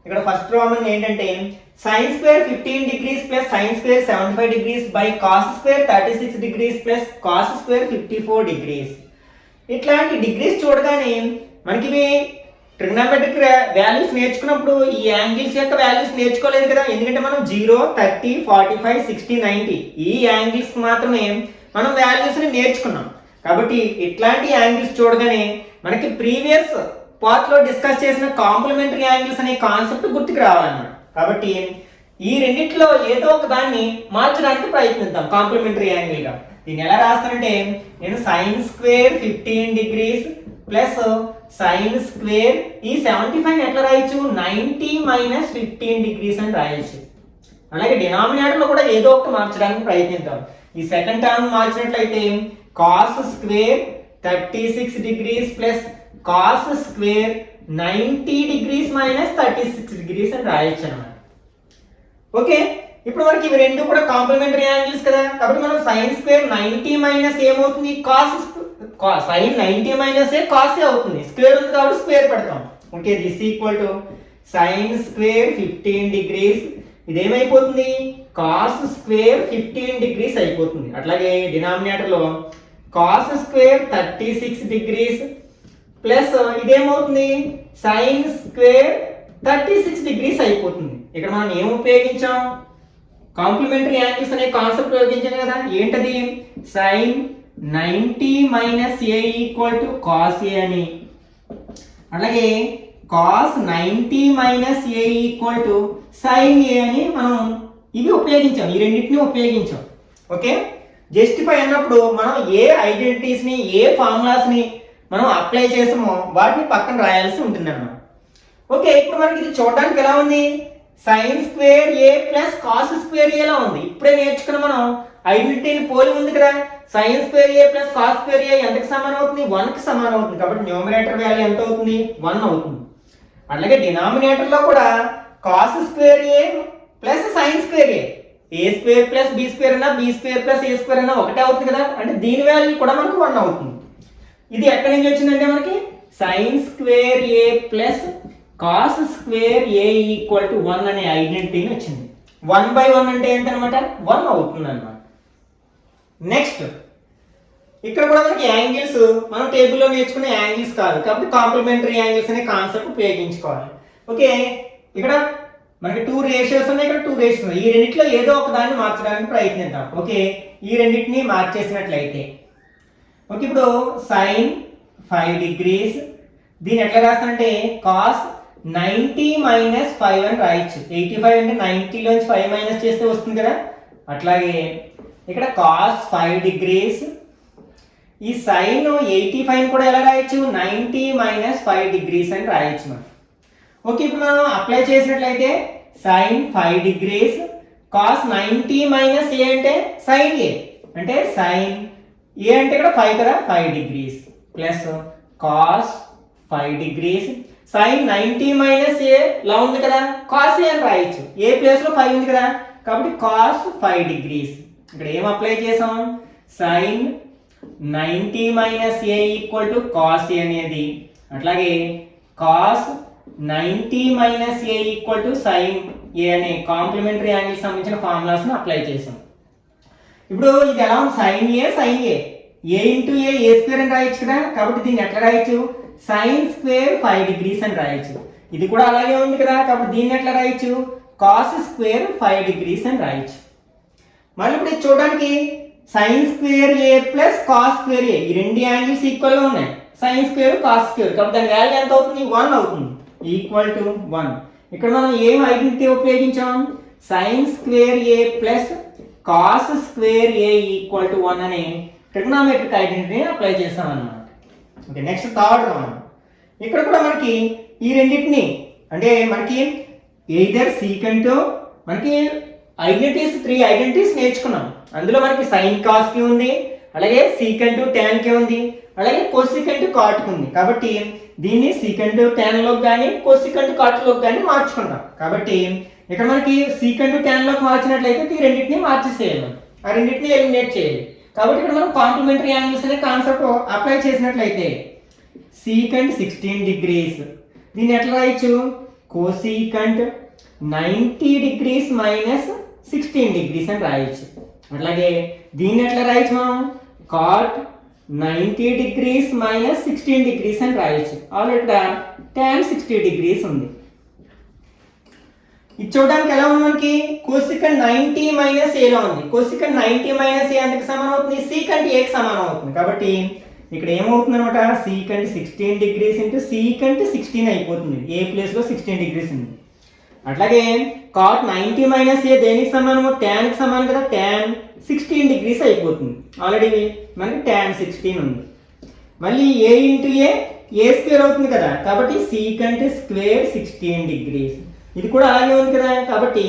[SPEAKER 1] ఇక్కడ ఫస్ట్ ప్రాబ్లం ఏంటంటే sin square 15 degrees plus sin square 75 degrees by cos square 36 degrees plus cos square 54 degrees. ఇట్లాంటి డిగ్రీస్ చూడగానే మనకి ఇవి ట్రిగ్నోమెట్రిక్ వాల్యూస్ నేర్చుకున్నప్పుడు ఈ యాంగిల్స్ యొక్క వాల్యూస్ నేర్చుకోలేదు కదా, ఎందుకంటే మనం 0, 30, 45, 60, 90 ఈ యాంగిల్స్ మాత్రమే మనం వాల్యూస్ ని నేర్చుకున్నాం. కాబట్టి ఇట్లాంటి యాంగిల్స్ చూడగానే మనకి ప్రీవియస్ పార్ట్ లో డిస్కస్ చేసిన కాంప్లిమెంటరీ యాంగిల్స్ అనే కాన్సెప్ట్ గుర్తుకు రావాలన్నమాట. కాబట్టి ఈ రెండిట్లో ఏదో ఒక దాన్ని మార్చడానికి ప్రయత్నిద్దాం కాంప్లిమెంటరీ యాంగిల్ గా. దీన్ని ఎలా రాస్తానంటే నేను sin square 15 degrees plus sin square ఈ 75 ఎట్లా రాయొచ్చు 90 - 15 డిగ్రీస్ అని రాయొచ్చు. అలాగే డినామినేటర్ లో కూడా ఏదో ఒకటి మార్చడానికి ప్రయత్నిద్దాం. ఈ సెకండ్ టర్మ్ మార్చినట్లయితే cos square 36 degrees plus cos square 90 degrees - 36 degrees అని రాయొచ్చు అన్నమాట. ఓకే ఇప్పుడు మనకి ఇవి రెండు కూడా కాంప్లిమెంటరీ యాంగిల్స్ కదా, కాబట్టి మనం సైన్ స్క్వేర్ 90 మైనస్ ఏమవుతుంది, cos sine 90 minus A cos A అవుతుంది, స్క్వేర్ ఉంది కాబట్టి స్క్వేర్ పెడతాం. Okay, this equal to sine square 15 degrees, ఇదేమైపోతుంది కాస్ స్క్వేర్ 15 డిగ్రీస్ అయిపోతుంది. అట్లాగే డినామినేటర్ లో కాస్ స్క్వేర్ 36 డిగ్రీస్ ప్లస్ ఇదేమవుతుంది సైన్ స్క్వేర్ 36 డిగ్రీస్ అయిపోతుంది. ఇక్కడ మనం ఏం ఉపయోగించాం, కాంప్లిమెంటరీ యాంగిల్స్ అనే కాన్సెప్ట్ ఉపయోగించాం కదా. ఏంటది, sine 90 minus A equal to cos A అని, అలాగే cos 90 minus A equal to sine A అని మనం ఇవి ఉపయోగించాం, ఈ రెండింటిని ఉపయోగించాం. ఓకే, జస్టిఫై అన్నప్పుడు మనం ఏ ఐడెంటిటీస్ ని ఏ ఫార్ములాస్ ని మనం అప్లై చేసామో వాటిని పక్కన రాయాల్సి ఉంటుంది అన్నమాట. ఓకే, ఇప్పుడు మనకి ఇది చూడడానికి ఎలా ఉంది, sign square A plus cos square ఏలా ఉంది. ఇప్పుడే నేర్చుకున్న మనం ఐడెంటిటీని పోలి ఉంది కదా. Sign square A plus cos square ఏ ఎంతకి సమానం అవుతుంది, 1 కి సమానం అవుతుంది. కాబట్టి న్యూమరేటర్ వాల్యూ ఎంత అవుతుంది, 1 అవుతుంది. అలాగే డినామినేటర్ లో కూడా cos square A plus sign square A square plus B square అన్నా బి స్క్వేర్ ప్లస్ ఏ స్క్వేర్ అన్నా ఒకటే అవుతుంది కదా. అంటే దీని వాల్యూ కూడా మనకు 1 అవుతుంది. ఇది ఎక్కడి నుంచి వచ్చిందంటే మనకి sign square A plus cos square A equal to 1 అనే ఐడెంటిటీ వచ్చింది. 1/1 అంటే ఏంటనమాట, 1 అవుతుంది అనమాట. నెక్స్ట్ ఇక్కడ కూడా మనకి యాంగిల్స్ మనం టేబుల్లో నేర్చుకునే యాంగిల్స్ కాదు, కాబట్టి కాంప్లిమెంటరీ యాంగిల్స్ అనే కాన్సెప్ట్ ఉపయోగించుకోవాలి. ఓకే, ఇక్కడ మనకి 2 రేషియోస్ ఉన్నాయి, ఇక్కడ 2 రేషియోస్ ఉన్నాయి. ఈ రెండిట్లో ఏదో ఒక దాన్ని మార్చడానికి ప్రయత్నిద్దాం. ఓకే, ఈ రెండింటిని మార్చేసినట్లయితే ఓకే, ఇప్పుడు సైన్ 5 డిగ్రీస్, దీన్ని ఎట్లా రాస్తానంటే కాస్ 90 మైనస్ 5 అని రాయొచ్చు. 85 అంటే 90 లోంచి 5 మైనస్ చేస్తే వస్తుంది కదా. అట్లాగే ఇక్కడ కాస్ 5 డిగ్రీస్, ఈ సైన్ 85 కూడా ఎలా రాయొచ్చు, 90 మైనస్ 5 డిగ్రీస్ అని రాయొచ్చు మనం. ఓకే, ఇప్పుడు మనం అప్లై చేసినట్లయితే సైన్ 5 డిగ్రీస్ కాస్ 90 మైనస్ ఏ అంటే సైన్ ఏ, అంటే సైన్ ఏ అంటే ఇక్కడ 5 కదా, 5 degrees plus cos 5 degrees sine 90 minus A లా ఉంది కదా, కాస్ ఏ అని రాయొచ్చు. ఏ ప్లేస్ లో 5 ఉంది కదా, కాబట్టి కాస్ 5 డిగ్రీస్. ఇక్కడ ఏం అప్లై చేసాం, sine 90 minus A equal to cos A అనేది, అట్లాగే cos 90 minus A equal to sine A అనే కాంప్లిమెంటరీ యాంగిల్ సంబంధించిన ఫార్ములాస్ ని అప్లై చేసాం. ఇప్పుడు ఇది ఎలా ఉంది, sine A into A square అని రాయొచ్చు కదా. కాబట్టి దీన్ని ఎట్లా రాయొచ్చు, సైన్ స్క్వేర్ 5 డిగ్రీస్ అని రాయొచ్చు. ఇది కూడా అలాగే ఉంది కదా, కాబట్టి దీన్ని ఎట్లా రాయొచ్చు, కాస్ స్క్వేర్ 5 డిగ్రీస్ అని రాయొచ్చు. మళ్ళీ ఇప్పుడు ఇది చూడడానికి sign square A plus cos square ఏ, ఈ రెండు యాంగిల్స్ ఈక్వల్ గా ఉన్నాయి, సైన్ స్క్వేర్ కాస్ స్క్వేర్, కాబట్టి దాని వాల్యూ ఎంత అవుతుంది, 1 అవుతుంది, ఈక్వల్ టు 1. ఇక్కడ మనం ఏం ఐడెంటిటీ ఉపయోగించాం, sine square A plus cos square A equal to 1 అనే ట్రిగ్నోమెట్రిక్ ఐడెంటిటీని అప్లై చేస్తాం అన్నమాట. Okay, next third round. ఇక్కడ కూడా మనకి ఈ రెండింటిని అంటే మనకి ఎయిదర్ సీకెంట్, మనకి ఐడెంటిటీస్ 3 ఐడెంటిటీస్ నేర్చుకున్నాం. అందులో మనకి సైన్ కాస్ కి ఉంది, అలాగే సీకెంట్ tan కి ఉంది, అలాగే కోసికెంట్ కాట్ కి ఉంది. కాబట్టి దీన్ని సీకెంట్ tan లోకి కానీ కోసికెంట్ కాట్ లోకి కానీ మార్చుకుంటాం. కాబట్టి ఇక్కడ మనకి సీకెంట్ tan లోకి మార్చినట్లయితే ఈ రెండింటిని మార్చేసేయాలి, ఆ రెండింటిని ఎలిమినేట్ చేయాలి. కాబట్టి ఇక్కడ మనం కాంప్లిమెంటరీ యాంగిల్స్ అనే కాన్సెప్ట్ అప్లై చేసినట్లయితే సీకెంట్ 16 డిగ్రీస్, దీన్ని ఎట్లా రాయొచ్చు, కోసీకెంట్ 90 డిగ్రీస్ మైనస్ 16 డిగ్రీస్ అని రాయొచ్చు. అట్లాగే దీన్ని ఎట్లా రాయొచ్చు మనం, కాట్ 90 డిగ్రీస్ మైనస్ 16 డిగ్రీస్ అని రాయొచ్చు. ఆల్రెడీ tan 60 డిగ్రీస్ ఉంది. ఇది చూడడానికి ఎలా ఉంది, మనకి కోసికెంట్ 90 మైనస్ ఏలో ఉంది. కోసికెంట్ 90 మైనస్ ఏ ఎందుకు సమానం అవుతుంది, సీకెంట్ ఏ కి సమానం అవుతుంది. కాబట్టి ఇక్కడ ఏమవుతుంది అనమాట, సీకెంట్ 16 డిగ్రీస్ ఇంటూ సీకెంట్ 16 అయిపోతుంది, ఏ ప్లేస్ లో 16 డిగ్రీస్ ఉంది. అట్లాగే కాట్ 90 మైనస్ ఏ దేనికి సమానము, tan కి సమానం కదా, tan 16 డిగ్రీస్ అయిపోతుంది. ఆల్రెడీ మనకి tan 16 ఉంది. మళ్ళీ ఏ ఇంటూ ఏ స్క్వేర్ అవుతుంది కదా, కాబట్టి సీకెంట్ స్క్వేర్ 16 డిగ్రీస్, ఇది కూడా అలాగే ఉంది కదా, కాబట్టి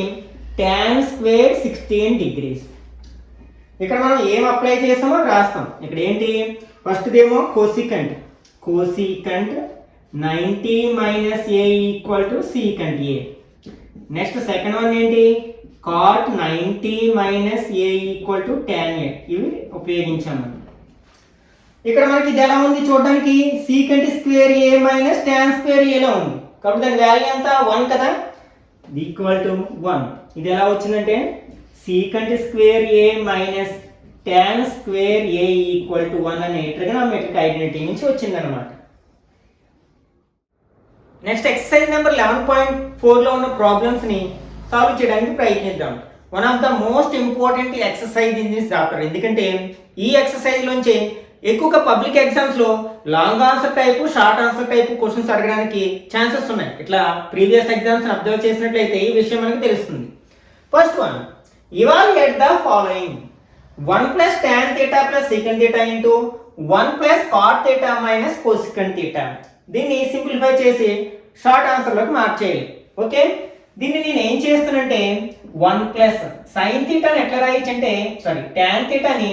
[SPEAKER 1] tan స్క్వేర్ 16 డిగ్రీస్. ఇక్కడ మనం ఏం అప్లై చేసామో రాస్తాం. ఇక్కడ ఏంటి, ఫస్ట్ దేమో cosecant 90 minus A equal to secant A. Next second one ఏంటి, cot 90 minus A equal to tan a ఇవి ఉపయోగించాము. ఇక్కడ మనకి ఇది ఎలా ఉంది చూడడానికి, secant square A minus tan square ఏలో ఉంది కాబట్టి దాని వాల్యూ ఎంత 1 కదా, ఈక్వల్ టు 1. ఇది ఎలా వచ్చిందంటే secant square A minus tan square A equal to 1 అనే ట్రిగనోమెట్రిక్ ఐడెంటిటీ నుంచి వచ్చిందనమాట. నెక్స్ట్ ఎక్సర్సైజ్ నెంబర్ 11.4 లో ఉన్న ప్రాబ్లమ్స్ ని సాల్వ్ చేయడానికి ప్రయత్నిద్దాం. One of the most important exercise in this chapter, ఎందుకంటే ఈ ఎక్సర్సైజ్ నుంచి ఎక్కువగా పబ్లిక్ ఎగ్జామ్స్ లో long answer type short answer type questions అడగడానికి ఛాన్సెస్ ఉన్నాయి. ఇట్లా ప్రీవియస్ ఎగ్జామ్స్ అబ్జర్వ్ చేసినట్లయితే ఈ విషయం మనకు తెలుస్తుంది. First one, evaluate the following 1 plus tan theta plus secant theta into 1 plus cot theta minus cosecant theta. దీన్ని సింప్లిఫై చేసి షార్ట్ ఆన్సర్ లోకి మార్చేయాలి. ఓకే, దీన్ని నేను ఏం చేస్తానంటే 1 plus sin theta ని ఎట్లా రాయొచ్చు అంటే tan theta ని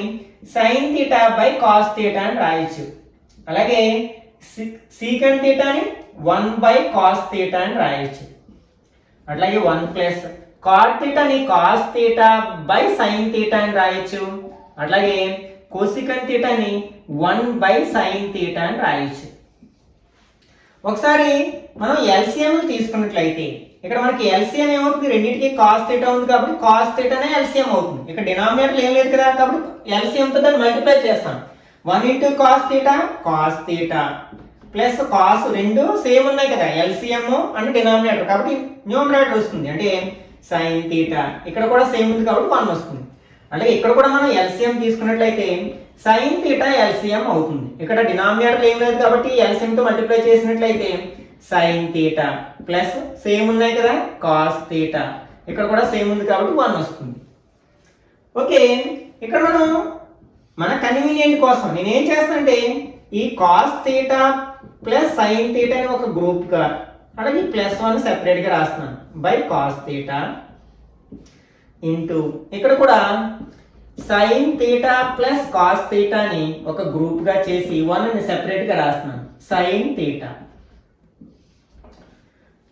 [SPEAKER 1] sin theta by cos theta అని రాయొచ్చు. అలాగే secant theta ని 1 by cos theta అని రాయొచ్చు. అట్లాగే 1 plus cot theta ని cos theta by sin theta అని రాయొచ్చు. అట్లాగే cosecant theta ని 1 by sin theta అని రాయొచ్చు. ఒకసారి మనం LCM తీసుకున్నట్లయితే ఇక్కడ మనకి LCM ఏమవుతుంది, రెండింటికి cos theta ఉంది కాబట్టి cos theta నే LCM అవుతుంది. ఇక్కడ డినామినేటర్ ఏం లేదు కదా కాబట్టి LCM తో దాన్ని మల్టిప్లై చేస్తాం. 1 into cos theta plus cos రెండు సేమ్ ఉన్నాయి కదా, LCM అండ్ డినామినేటర్ కాబట్టి న్యూమరేటర్ వస్తుంది అంటే sin theta. ఇక్కడ కూడా సేమ్ ఉంది కాబట్టి 1 వస్తుంది. అలాగే ఇక్కడ కూడా మనం LCM తీసుకున్నట్లయితే sin theta LCM అవుతుంది. ఇక్కడ డినామినేటర్ ఏం లేదు కాబట్టి LCM తో మల్టిప్లై చేసినట్లయితే sin theta ప్లస్ సేమ్ ఉన్నాయి కదా cos theta. ఇక్కడ కూడా సేమ్ ఉంది కాబట్టి 1 వస్తుంది. ఓకే, ఇక్కడ మనం మన కన్వీనియంట్ కోసం నేను ఏం చేస్తానంటే ఈ cos theta plus sin theta ని ఒక గ్రూప్ గా అలాగే +1 సెపరేట్ గా రాస్తున్నాను బై cos theta ఇంటూ ఇక్కడ కూడా sin theta plus cos theta ని ఒక గ్రూప్ గా చేసి 1 ని సెపరేట్ గా రాస్తున్నాను sin theta.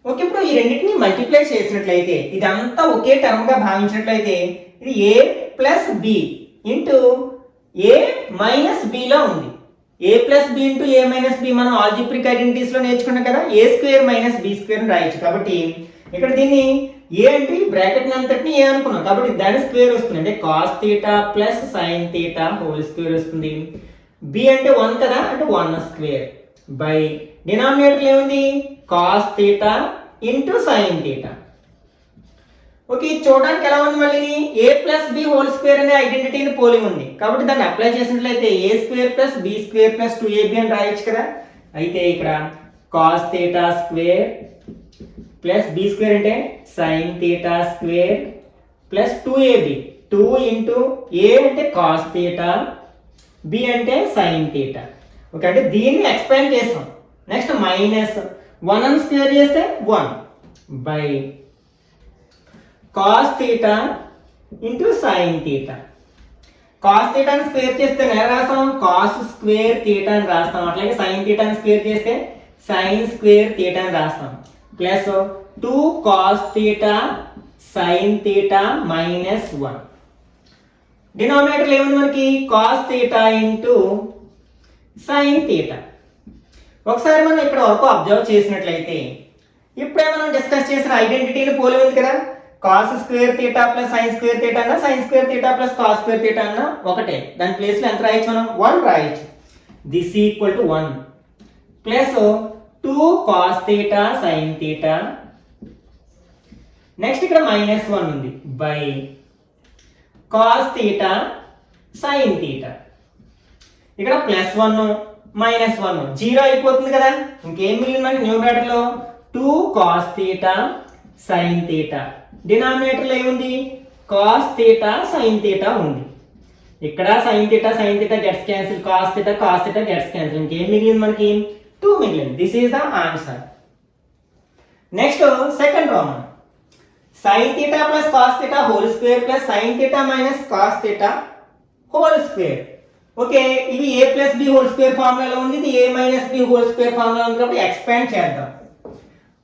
[SPEAKER 1] ఓకే, ఇప్పుడు ఈ రెండింటిని మల్టిప్లై చేసినట్లయితే ఇదంతా ఒకే టర్మ్ గా భావించినట్లయితే ఇది a plus b into a minus b లో ఉంది. a plus b into a minus b మనం ఆల్జిబ్రిక్ ఐడెంటిటీస్ లో నేర్చుకున్నాం కదా, a square minus b square అని రాయొచ్చు. కాబట్టి ఇక్కడ దీన్ని a అంటే బ్రాకెట్ అంతటిని a అనుకున్నాం కాబట్టి దాని స్క్వేర్ వస్తుంది అంటే cos theta plus sin theta whole square వస్తుంది. b అంటే 1 కదా అంటే 1 స్క్వేర్ బై డినామినేటర్ ఏముంది cos theta into sin theta. Okay, చూడడానికి ఎలా ఉంది, మళ్ళీ a plus b whole square అనే ఐడెంటిటీని పోలి ఉంది కాబట్టి దాన్ని అప్లై చేసినట్లయితే a square plus b square plus 2ab అని రాయొచ్చు కదా. అయితే ఇక్కడ cos theta square plus b square అంటే sin theta square plus 2ab 2 into a అంటే cos theta b అంటే sin theta. ఓకే, అంటే దీన్ని ఎక్స్పాండ్ చేస్తాం. నెక్స్ట్ మైనస్ 1 అని స్క్వేర్ చేస్తే 1 by cos theta into sin theta. cos theta ని square చేస్తే ఎలా రాస్తాం cos స్క్వేర్ theta అని రాస్తాం. అట్లాగే sin theta ని స్క్వేర్ చేస్తే sin స్క్వేర్ theta అని రాస్తాం plus 2 cos theta sin theta minus 1. Denominator ఏముంది మనకి cos theta into sin theta. ఒకసారి మనం ఇక్కడ వరకు అబ్జర్వ్ చేసినట్లయితే ఇప్పుడే మనం డిస్కస్ చేసిన ఐడెంటిటీని పోలి ఉంది కదా, cos square theta plus sin స్క్వేర్ theta అన్న sin స్క్వేర్ theta plus cos square theta అన్న ఒకటే. దాని ప్లేస్ లో ఎంత రాయొచ్చు మనం 1 రాయొచ్చు. This equal to 1 plus 2 cos theta sin theta. Next ఇక్కడ మైనస్ 1 ఉంది by cos theta sin theta. ఇక్కడ +1 -1 0 అయిపోతుంది కదా, ఇంకేం మిగిలింది మనకి న్యూమరేటర్ లో 2 cos theta sin theta. Denominator లో ఏముంది cos theta sin theta ఉంది. ఇక్కడ sin theta gets cancel, cos theta gets cancel, ఇంకేం మిగిలింది మనకి 2 మిగిలింది. This is the answer. Next second Roman sin theta plus cos theta whole square plus sin theta minus cos theta whole square. Okay, ఇది a plus b whole square ఫార్ములాలో ఉంది, ఇది a minus b whole square formula ఉంది కాబట్టి expand చేద్దాం.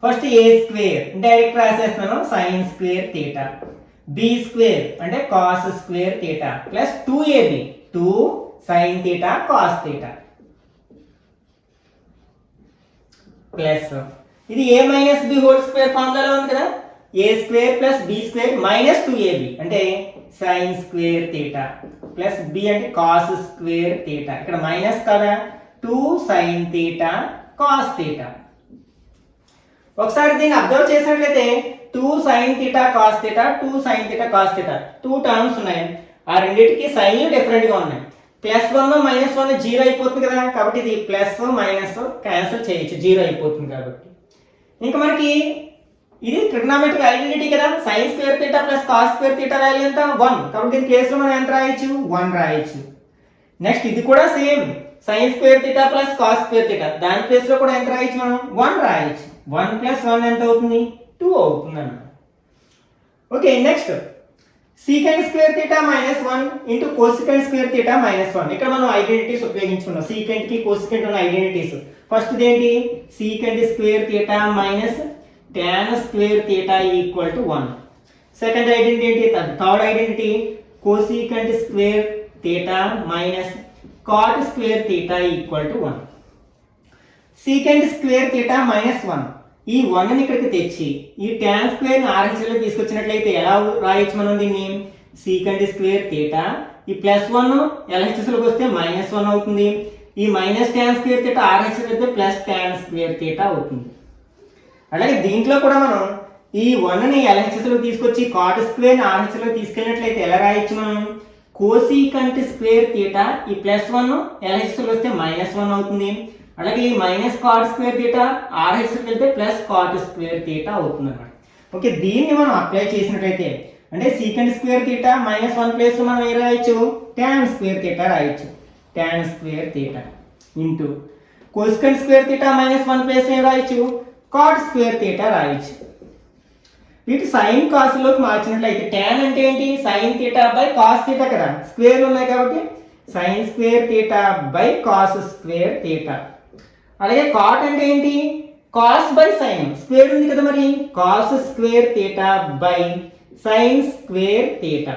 [SPEAKER 1] First a square direct రాసేస్తున్నాను sin స్క్వేర్ theta B square అంటే cos square theta plus 2ab 2 sine theta cos theta plus ఇది a minus B whole square ఫార్ములాలో ఉంది కదా a square plus B square minus 2ab అంటే sine square theta plus b అంటే cos square theta ఇక్కడ minus కదా 2 sine theta cos theta ఒకసారి దీన్ని అబ్జర్వ్ చేసినట్లయితే 2 sine theta cos theta 2 sine theta cos theta 2 terms ఉన్నాయి ఆ రెండింటికి సైన్లు డిఫరెంట్ గా ఉన్నాయి +1 -1 జీరో అయిపోతుంది కదా కాబట్టి ఇది ప్లస్ మైనస్ క్యాన్సిల్ చేయొచ్చు జీరో అయిపోతుంది కాబట్టి ఇంకా మనకి ఇది ట్రిగ్నోమెట్రిక్ ఐడెంటిటీ కదా sin square theta plus cos square theta value ఎంత 1 కాబట్టి దీని ప్లేస్ లో మనం ఎంత రాయొచ్చు 1 రాయొచ్చు నెక్స్ట్ ఇది కూడా same sin square theta plus cos square theta దాని ప్లేస్ లో కూడా ఎంత రాయొచ్చు మనం 1 రాయొచ్చు 1 + 1 ఎంత అవుతుంది 2 అవుతుంది అన్నమాట okay next secant square theta -1 * cosecant square theta -1 ఇక్కడ మనం ఐడెంటిటీస్ ఉపయోగించుకున్నాం secant కి cosecant ఉన్న ఐడెంటిటీస్ ఫస్ట్ ఏంటి secant square theta tan square theta = 1 second identity ఏంటి third identity cosecant square theta cot square theta = 1 secant square theta -1 ఈ 1 ని ఇక్కడికి తెచ్చి ఈ tan స్క్వేర్ ని RHS లో తీసుకొచ్చినట్లయితే ఎలా రాయొచ్చు మనం దీన్ని secant స్క్వేర్ థీటా ఈ +1 LHS లోకి వస్తే -1 అవుతుంది ఈ tan స్క్వేర్ థీటా RHS లో అయితే tan స్క్వేర్ థీటా అవుతుంది అలాగే దీంట్లో కూడా మనం ఈ 1 ని LHS లో తీసుకొచ్చి cot స్క్వేర్ ని RHS లో తీసుకెళ్ళినట్లయితే ఎలా రాయొచ్చు మనం cosecant స్క్వేర్ థీటా ఈ +1 LHS లో వస్తే -1 అవుతుంది అలాగే ఈ cot స్క్వేర్ థీటా RHS లోకి వెళ్తే cot స్క్వేర్ థీటా అవుతుంది అన్నమాట ఓకే దీన్ని మనం అప్లై చేసినట్లయితే అంటే secant స్క్వేర్ థీటా -1 ప్లేస్ లో మనం ఏం రాయొచ్చు tan స్క్వేర్ థీటా రాయొచ్చు tan square theta into cosecant square theta -1 place లో ఏం రాయొచ్చు cot స్క్వేర్ థీటా రాయొచ్చు వీటి sin cos లోకి మార్చినట్లయితే tan అంటే ఏంటి sin theta by cos theta కదా స్క్వేర్ ఉన్నాయి కాబట్టి sin square theta by cos square theta అలాగే cot అంటే ఏంటి cos బై sin స్క్వేర్ ఉంది కదా మరి cos square theta by sin square theta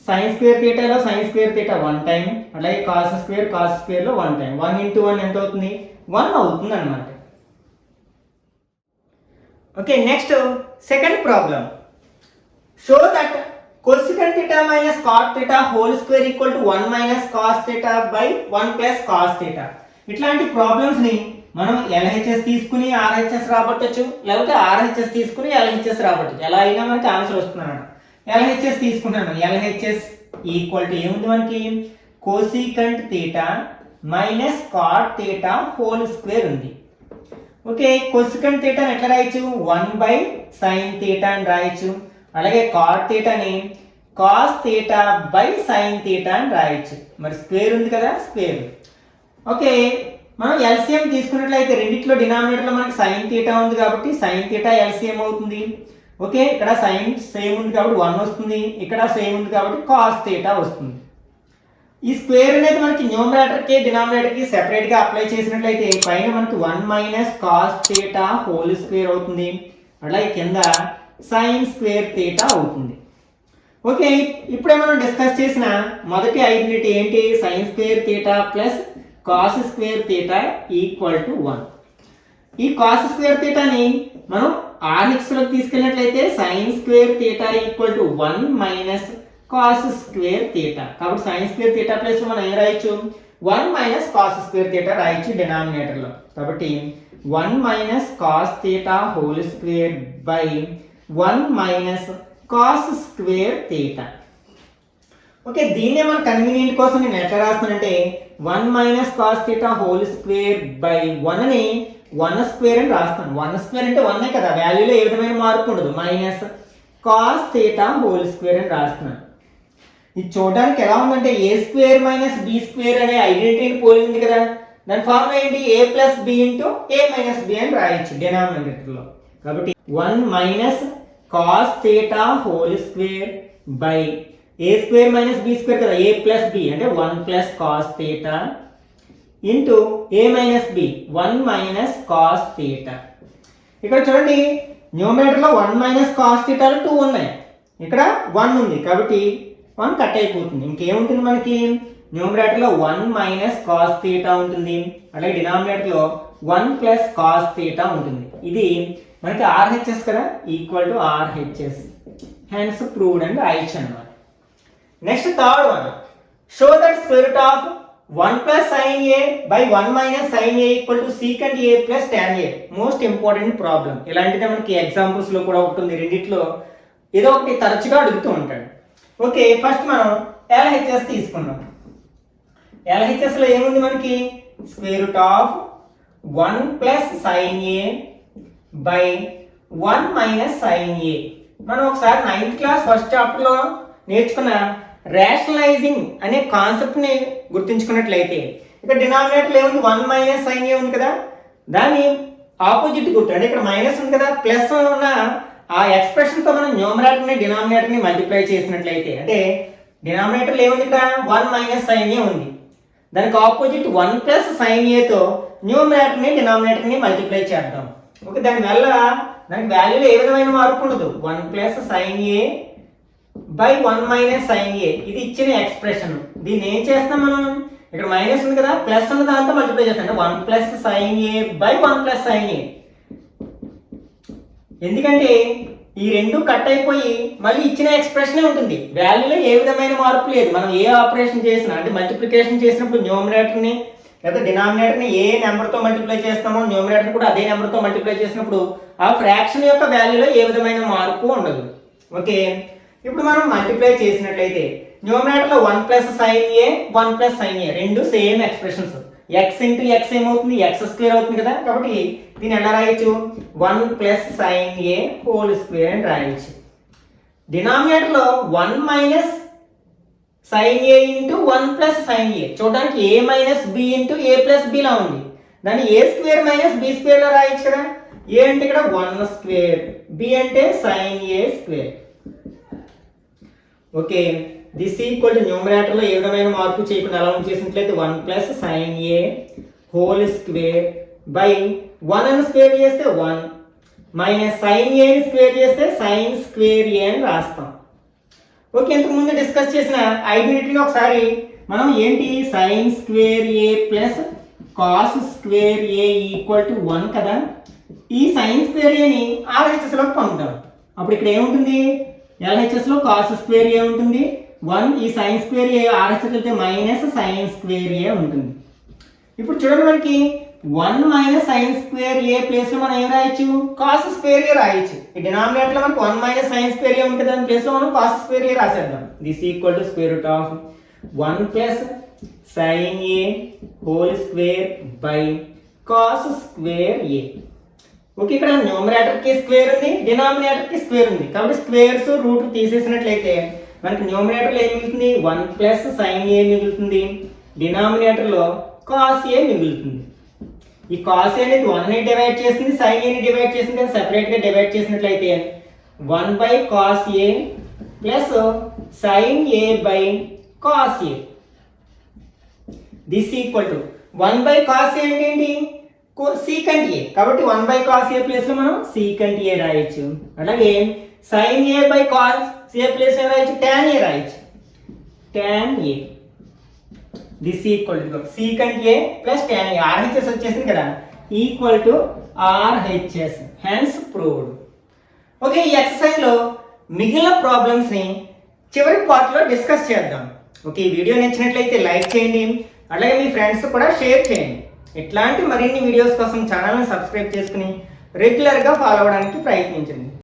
[SPEAKER 1] sin square థీటాలో sin స్క్వేర్ థీటా 1 టైం అలాగే cos స్క్వేర్ లో 1 టైం 1 * 1 ఎంత అవుతుంది 1 అవుతుంది అన్నమాట okay next second problem show that cosecant theta cot theta whole square = 1 cos theta by 1 plus cos theta ఇట్లాంటి problems ని మనం LHS తీసుకుని RHS రాబట్టొచ్చు లేకపోతే RHS తీసుకుని LHS రాబట్టొచ్చు ఎలా అయినా మనకి ఆన్సర్ వస్తుంది అన్నమాట LHS తీసుకున్నాను LHS = ఏముంది మనకి cosecant theta cot theta whole square ఉంది ఓకే cosecant theta ని ఎట్లా రాయొచ్చు 1 sin theta అని రాయొచ్చు అలాగే cot theta ని cos theta sin theta అని రాయొచ్చు మరి స్క్వేర్ ఉంది కదా స్క్వేర్ ఓకే మనం LCM తీసుకున్నట్లయితే రెండిట్లో డినామినేటర్ లో మనకి sin theta ఉంది కాబట్టి sin theta LCM అవుతుంది ఓకే ఇక్కడ sin సేమ్ ఉంది కాబట్టి 1 వస్తుంది ఇక్కడ సేమ్ ఉంది కాబట్టి cos theta వస్తుంది ఈ స్క్వేర్ అనేది మనకి న్యూమరేటర్ కి డినామినేటర్ కి సెపరేట్ గా అప్లై చేసినట్లయితే పైన మనకి 1 cos theta హోల్ స్క్వేర్ అవుతుంది అలాగే కింద sin స్క్వేర్ theta అవుతుంది ఓకే ఇప్పుడే మనం డిస్కస్ చేసిన మొదటి ఐడెంటిటీ ఏంటి sin స్క్వేర్ theta cos స్క్వేర్ theta = 1 ఈ cos స్క్వేర్ theta ని మనం RHS లోకి తీసుకెళ్ళినట్లయితే sin స్క్వేర్ theta = 1 cos స్క్వేర్ theta కాబట్టి sin స్క్వేర్ theta ప్లేస్ లో మనం ఏం రాయొచ్చు 1 cos స్క్వేర్ theta రాయొచ్చు డినామినేటర్ లో కాబట్టి 1 cos theta whole square by 1 cos square theta okay దీన్నే మన కన్వీనియంట్ కోసం నేను ఎట్లా రాస్తానంటే 1 cos theta whole square by 1 ని 1 స్క్వేర్ అని రాస్తాను 1 స్క్వేర్ అంటే 1 కదా వాల్యూలో ఏ విధమైన మార్పు ఉండదు cos theta హోల్ స్క్వేర్ అని రాస్తున్నాను ఇది చూడడానికి ఎలా ఉందంటే a స్క్వేర్ b స్క్వేర్ అనే ఐడెంటిటీని పోలి ఉంది కదా దాని ఫార్ములా ఏంటి a + b * a - b అని రాయొచ్చు డినామినేటర్ లో కాబట్టి 1 cos theta whole square by a square b square కదా a + b అంటే 1 cos theta into a - b 1 cos theta ఇక్కడ చూడండి న్యూమరేటర్ లో 1 cos theta 2 ఉన్నాయి ఇక్కడ 1 ఉంది కాబట్టి 1 కట్ అయిపోతుంది. ఇంకేముంటుంది మనకి న్యూమరేటర్లో 1 మైనస్ కాస్ థీటా ఉంటుంది, అలాగే డినామినేటర్లో 1 ప్లస్ కాస్ థీటా ఉంటుంది. ఇది మనకి ఆర్హెచ్ఎస్ కదా, equal to RHS, hence proved and right అన్నమాట. Next third one, show that square root of 1 plus sin a by 1 minus sin a equal to secant a plus tan a. Most important problem. ఇలాంటిదే మనకి examples లో కూడా ఉంటుంది, రెండిట్లో ఏదో ఒకటి తరచుగా అడుగుతూ ఉంటాడు. ఓకే, ఫస్ట్ మనం LHS తీసుకుందాం. LHS లో ఏముంది మనకి, square root of 1 plus sin a by 1 minus sin a. మనం ఒకసారి 9th క్లాస్ ఫస్ట్ చాప్టర్ లో నేర్చుకున్న రేషనలైజింగ్ అనే కాన్సెప్ట్ ని గుర్తుంచుకున్నట్లయితే ఇక్కడ డినామినేటర్ ఏముంది, 1 మైనస్ సైన్ ఏ ఉంది కదా, దాని ఆపోజిట్ గుర్తు అంటే ఇక్కడ మైనస్ ఉంది కదా, ప్లస్ ఉన్న ఆ ఎక్స్ప్రెషన్ తో మనం న్యూమరేటర్ ని డినామినేటర్ ని మల్టిప్లై చేసినట్లయితే, అంటే డినామినేటర్ ఏముంది ఇక్కడ 1 మైనస్ సైన్ ఏ ఉంది, దానికి ఆపోజిట్ 1 ప్లస్ సైన్ ఏ తో న్యూమరేటర్ ని డినామినేటర్ ని మల్టిప్లై చేద్దాం. ఓకే, దానివల్ల దానికి వాల్యూలో ఏ విధమైన మార్పు ఉండదు. 1 plus sine A by 1 minus sine A, ఇది ఇచ్చిన ఎక్స్ప్రెషన్. దీన్ని ఏం చేస్తాం మనం, ఇక్కడ మైనస్ ఉంది కదా, ప్లస్ ఉన్న దాంతో మల్టిప్లై చేస్తాం, అంటే 1 plus sine A by 1 plus sine A. ఎందుకంటే ఈ రెండు కట్ అయిపోయి మళ్ళీ ఇచ్చిన ఎక్స్ప్రెషనే ఉంటుంది, వాల్యూలో ఏ విధమైన మార్పు లేదు. మనం ఏ ఆపరేషన్ చేసినా, అంటే మల్టిప్లికేషన్ చేసినప్పుడు న్యూమరేటర్ని లేదా డినామినేటర్ని ఏ నెంబర్తో మల్టిప్లై చేస్తామో న్యూమరేటర్ కూడా అదే నెంబర్తో మల్టిప్లై చేసినప్పుడు ఆ ఫ్రాక్షన్ యొక్క వాల్యూలో ఏ విధమైన మార్పు ఉండదు. ఓకే, ఇప్పుడు మనం మల్టిప్లై చేసినట్లయితే న్యూమరేటర్లో 1 ప్లస్ సైన్ ఏ 1 ప్లస్ సైన్ ఏ రెండు same expressions. X into X ఏమవుతుంది, ఎక్స్ స్క్వేర్ అవుతుంది కదా, కాబట్టి దీన్ని ఎలా రాయొచ్చు, 1 ప్లస్ సైన్ ఏ హోల్ స్క్వేర్ అని రాయొచ్చు. డినామినేటర్లో 1 minus sine A into 1 plus sine ఏ, చూడడానికి ఏ మైనస్ బి ఇంటూ ఏ ప్లస్ బి లా ఉంది, దాన్ని ఏ స్క్వేర్ మైనస్ బి స్క్వేర్ లో రాయొచ్చు కదా. ఏ అంటే ఇక్కడ 1 స్క్వేర్, బి అంటే sign a square. Okay, this equal to numerator లో ఏ విధమైన మార్పు చేయకుండా అలా చేసినట్లయితే 1 plus sine A whole square by 1 అని స్క్వేర్ చేస్తే 1 మైనస్ సైన్ ఏ స్క్వేర్ చేస్తే సైన్ స్క్వేర్ ఏ అని రాస్తాం. ఓకే, ఇంతకు ముందు డిస్కస్ చేసిన ఐడెంటిటీని ఒకసారి మనం ఏంటి, sign square A plus cos square A equal to 1 కదా, ఈ సైన్ స్క్వేర్ ఏని RHS లోకి పంపుతాం. అప్పుడు ఇక్కడ ఏముంటుంది, LHS లో కాస్ స్క్వేర్ ఏ ఉంటుంది 1, ఈ సైన్ స్క్వేర్ ఏ RHS వెళ్తే మైనస్ సైన్ స్క్వేర్ ఏ ఉంటుంది. ఇప్పుడు చూడండి మనకి 1 మైనస్ సైన్ స్క్వేర్ ఏ ప్లేస్ లో మనం ఏం రాయొచ్చు, కాస్ స్క్వేర్ ఏ రాయొచ్చు. ఈ డినామినేటర్ లో మనకి 1 మైనస్ సైన్ స్క్వేర్ ఏ ఉంటుంది, దాని ప్లేస్ లో మనం కాస్ స్క్వేర్ ఏ రాసేద్దాం. This equal to square root of 1 plus sine A whole square by cos square A. Okay, ఇక్కడ న్యూమరేటర్ కి స్క్వేర్ ఉంది, డినామినేటర్ కి స్క్వేర్ ఉంది, కాబట్టి స్క్వేర్స్ రూట్ తీసేసినట్లయితే మనకి న్యూమరేటర్ లో ఏం మిగులుతుంది, 1 ప్లస్ సైన్ ఏ మిగులుతుంది, డినామినేటర్ లో కాస్ ఏ మిగులుతుంది. ఈ కాస్ ఏ అనేది 1 ని డివైడ్ చేస్తుంది, సైన్ ఏ ని డివైడ్ చేస్తుంది, సెపరేట్ గా డివైడ్ చేసినట్లయితే 1 by cos A plus sine A by cos A. This equal to 1 by cos ఏ అంటే ఏంటి, సీకంట్ ఏ, కాబట్టి 1 బై కాస్ ఏ ప్లేస్ లో మనం సీకంట్ ఏ రాయొచ్చు. అలాగే sine A by cos a place లో రాయొచ్చు, టాన్ ఏ రాయొచ్చు, tan a. This equal to secant a plus tan a, RHS వచ్చేసింది కదా, equal to RHS, hence proved. Okay, ఈ ఎక్సర్సైజ్ లో మిగిలిన ప్రాబ్లమ్స్ ని చివరి పార్ట్ లో డిస్కస్ చేద్దాం. ఓకే, ఈ వీడియో నచ్చినట్లయితే లైక్ చేయండి, అలాగే మీ ఫ్రెండ్స్ కూడా షేర్ చేయండి. ఇట్లాంటి మరిన్ని వీడియోస్ కోసం ఛానల్ని సబ్స్క్రైబ్ చేసుకుని రెగ్యులర్గా ఫాలో అవ్వడానికి ప్రయత్నించండి.